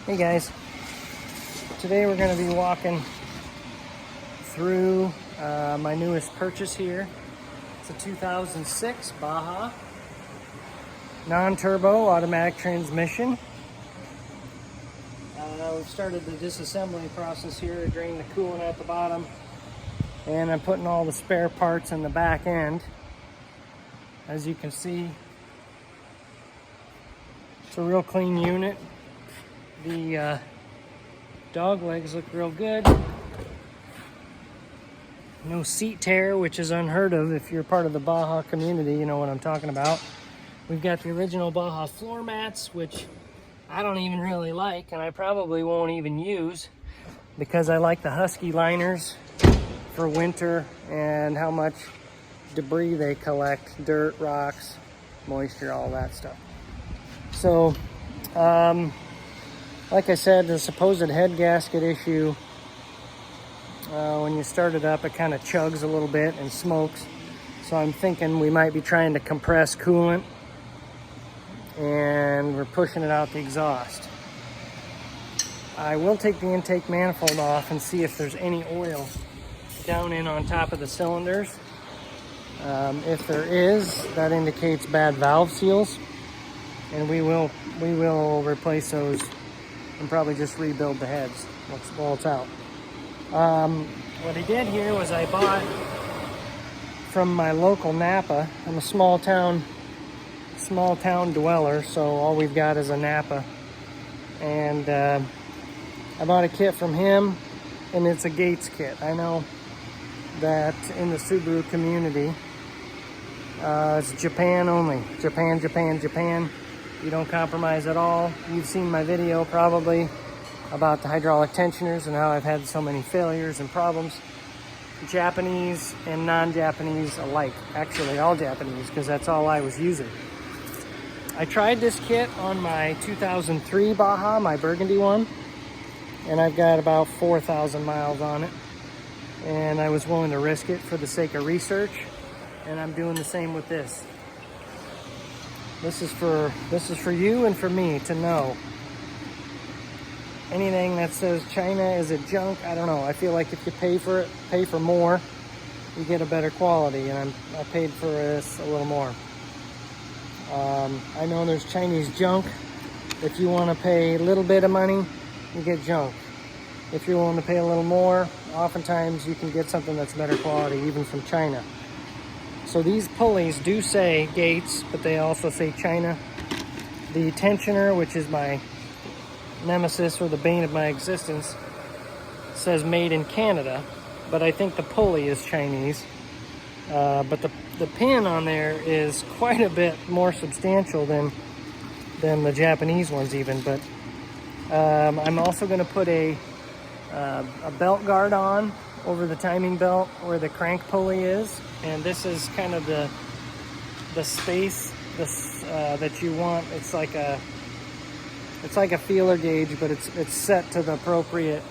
Hey guys, today we're going to be walking through my newest purchase here. It's a 2006 Baja, non-turbo automatic transmission. We've started the disassembly process here to drain the coolant at the bottom, and I'm putting all the spare parts in the back end. As you can see, it's a real clean unit. The dog legs look real good. No seat tear, which is unheard of. If you're part of the Baja community, you know what I'm talking about. We've got the original Baja floor mats, which I don't even really like, and I probably won't even use because I like the Husky liners for winter and how much debris they collect, dirt, rocks, moisture, all that stuff. So, like I said, the supposed head gasket issue, when you start it up, it kind of chugs a little bit and smokes. So I'm thinking we might be trying to compress coolant, and we're pushing it out the exhaust. I will take the intake manifold off and see if there's any oil down in on top of the cylinders. If there is, that indicates bad valve seals, and we will replace those and probably just rebuild the heads while it's out. What I did here was I bought from my local Napa. I'm a small town dweller, so all we've got is a Napa, and I bought a kit from him, and it's a Gates kit. I know that in the Subaru community, it's Japan only. Japan. You don't compromise at all. You've seen my video probably about the hydraulic tensioners and how I've had so many failures and problems. Japanese and non-Japanese alike. Actually, all Japanese, because that's all I was using. I tried this kit on my 2003 Baja, my burgundy one, and I've got about 4,000 miles on it. And I was willing to risk it for the sake of research, and I'm doing the same with this. This is for you and for me to know. Anything that says China is a junk, I don't know. I feel like if you pay for more, you get a better quality, and I paid for this a little more. I know there's Chinese junk. If you want to pay a little bit of money, you get junk. If you're willing to pay a little more, oftentimes you can get something that's better quality, even from China. So these pulleys do say Gates, but they also say China. The tensioner, which is my nemesis or the bane of my existence, says made in Canada, but I think the pulley is Chinese. But the pin on there is quite a bit more substantial than the Japanese ones even. But I'm also going to put a belt guard on over the timing belt where the crank pulley is, and this is kind of the space that you want. It's like a feeler gauge, but it's set to the appropriate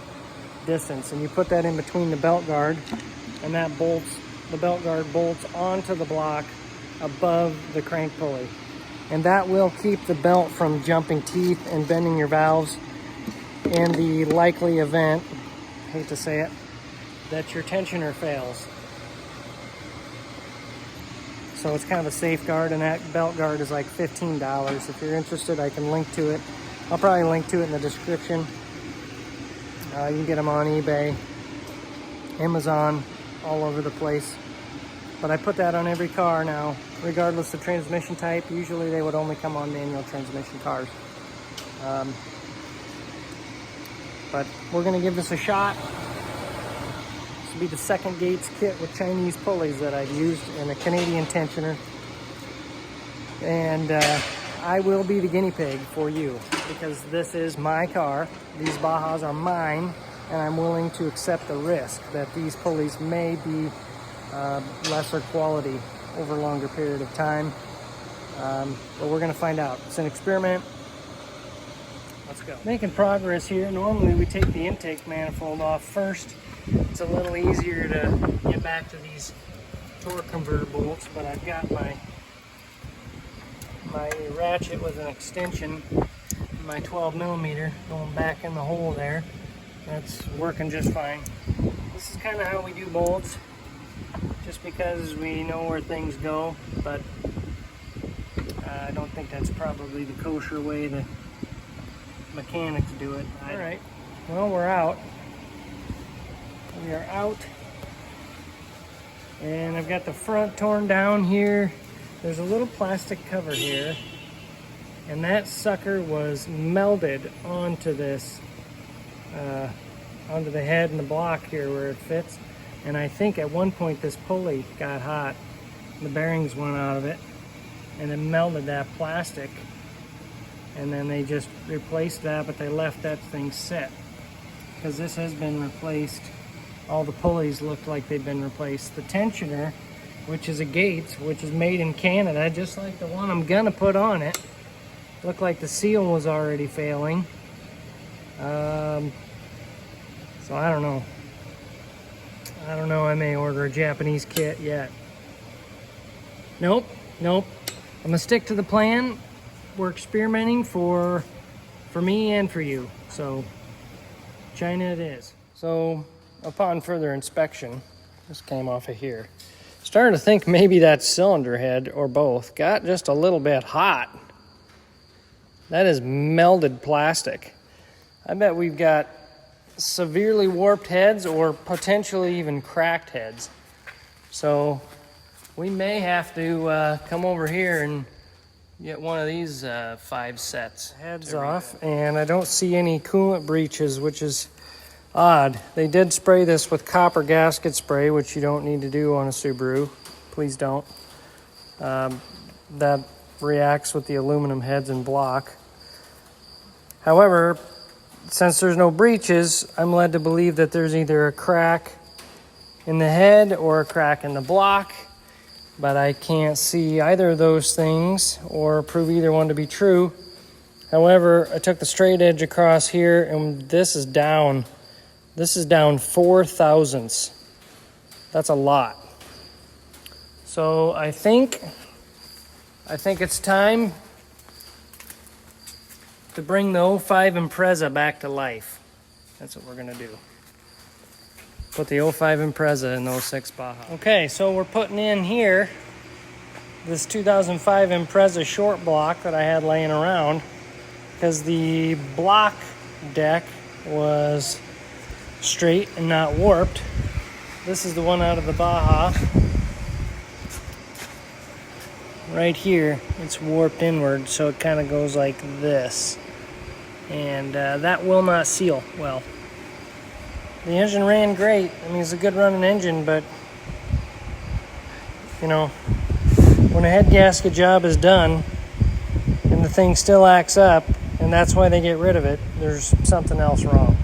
distance, and you put that in between the belt guard, and the belt guard bolts onto the block above the crank pulley, and that will keep the belt from jumping teeth and bending your valves in the likely event, hate to say it, that your tensioner fails. So it's kind of a safeguard, and that belt guard is like $15. If you're interested, I can link to it. I'll probably link to it in the description. You can get them on eBay, Amazon, all over the place. But I put that on every car now, regardless of transmission type. Usually they would only come on manual transmission cars. But we're going to give this a shot. This will be the second Gates kit with Chinese pulleys that I've used, and a Canadian tensioner. And I will be the guinea pig for you, because this is my car. These Bajas are mine, and I'm willing to accept the risk that these pulleys may be lesser quality over a longer period of time. But we're going to find out. It's an experiment. Let's go. Making progress here. Normally we take the intake manifold off first. It's a little easier to get back to these torque converter bolts, but I've got my ratchet with an extension my 12mm going back in the hole there. That's working just fine. This is kind of how we do molds, just because we know where things go, but I don't think that's probably the kosher way the mechanics do it. All right, well, we're out. We are out. And I've got the front torn down here. There's a little plastic cover here, and that sucker was melded onto this, onto the head and the block here where it fits. And I think at one point this pulley got hot, the bearings went out of it, and it melted that plastic. And then they just replaced that, but they left that thing set, because this has been replaced. All the pulleys looked like they'd been replaced. The tensioner, which is a Gates, which is made in Canada, just like the one I'm gonna put on it, looked like the seal was already failing. So I don't know. I may order a Japanese kit yet. Nope. I'm gonna stick to the plan. We're experimenting for me and for you. So China it is. So upon further inspection, this came off of here. Starting to think maybe that cylinder head, or both, got just a little bit hot. That is melded plastic. I bet we've got severely warped heads, or potentially even cracked heads. So we may have to come over here and get one of these 5 sets. Heads off, and I don't see any coolant breaches, which is odd. They did spray this with copper gasket spray, which you don't need to do on a Subaru. Please don't. That reacts with the aluminum heads and block. However, since there's no breaches, I'm led to believe that there's either a crack in the head or a crack in the block, but I can't see either of those things or prove either one to be true. However, I took the straight edge across here, and this is down 4 thousandths. That's a lot. So I think it's time to bring the 05 Impreza back to life. That's what we're gonna do. Put the 05 Impreza in the 06 Baja. Okay, so we're putting in here this 2005 Impreza short block that I had laying around, because the block deck was straight and not warped. This is the one out of the Baja. Right here, it's warped inward, so it kind of goes like this. And that will not seal well. The engine ran great. I mean, it's a good running engine, but you know, when a head gasket job is done and the thing still acts up, and that's why they get rid of it, there's something else wrong.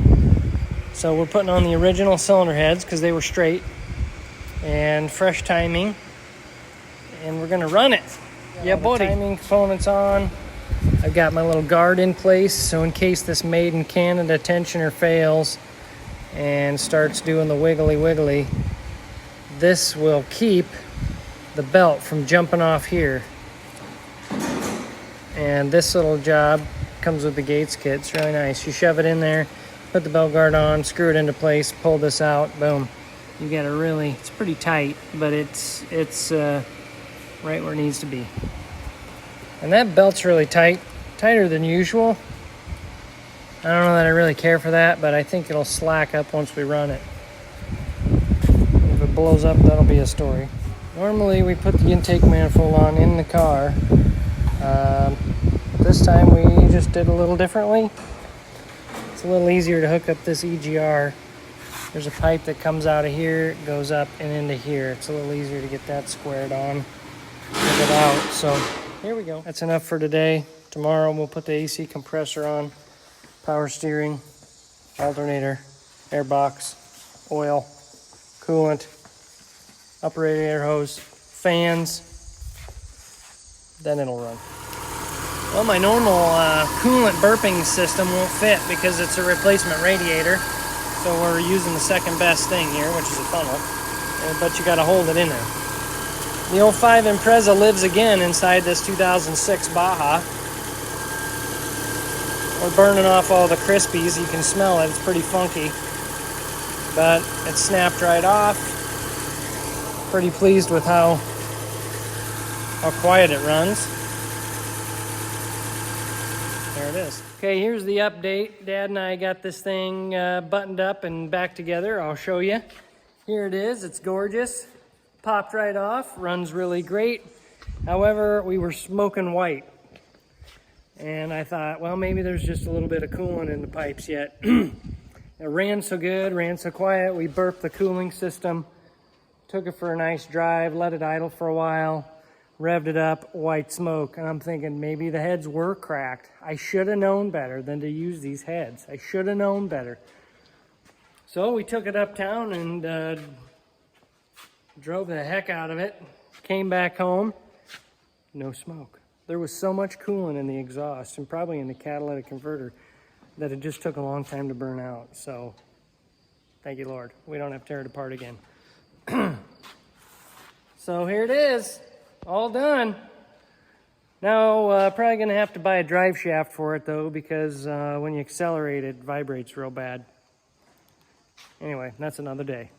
So we're putting on the original cylinder heads because they were straight, and fresh timing, and we're gonna run it. Yeah, buddy. Timing components on. I've got my little guard in place, so in case this made in Canada tensioner fails and starts doing the wiggly, this will keep the belt from jumping off here. And this little job comes with the Gates kit. It's really nice. You shove it in there, put the belt guard on, screw it into place, pull this out, boom. You got it's pretty tight, but it's right where it needs to be. And that belt's really tight, tighter than usual. I don't know that I really care for that, but I think it'll slack up once we run it. If it blows up, that'll be a story. Normally we put the intake manifold on in the car. This time we just did a little differently. It's a little easier to hook up this EGR. There's a pipe that comes out of here, goes up and into here. It's a little easier to get that squared on, get it out. So here we go. That's enough for today. Tomorrow we'll put the AC compressor on, power steering, alternator, airbox, oil, coolant, upper radiator hose, fans, then it'll run. Well, my normal coolant burping system won't fit because it's a replacement radiator. So we're using the second best thing here, which is a funnel. But you gotta hold it in there. The 05 Impreza lives again inside this 2006 Baja. We're burning off all the crispies. You can smell it. It's pretty funky. But it snapped right off. Pretty pleased with how quiet it runs. There it is. Okay, here's the update. Dad and I got this thing buttoned up and back together. I'll show you. Here it is. It's gorgeous. Popped right off. Runs really great. However, we were smoking white. And I thought, well, maybe there's just a little bit of coolant in the pipes yet. It ran so good, ran so quiet. We burped the cooling system. Took it for a nice drive, let it idle for a while. Revved it up, white smoke. And I'm thinking maybe the heads were cracked. I should have known better than to use these heads. I should have known better. So we took it uptown and drove the heck out of it. Came back home, no smoke. There was so much coolant in the exhaust and probably in the catalytic converter that it just took a long time to burn out. So thank you, Lord. We don't have to tear it apart again. So here it is. All done. Now, probably going to have to buy a drive shaft for it, though, because when you accelerate, it vibrates real bad. Anyway, that's another day.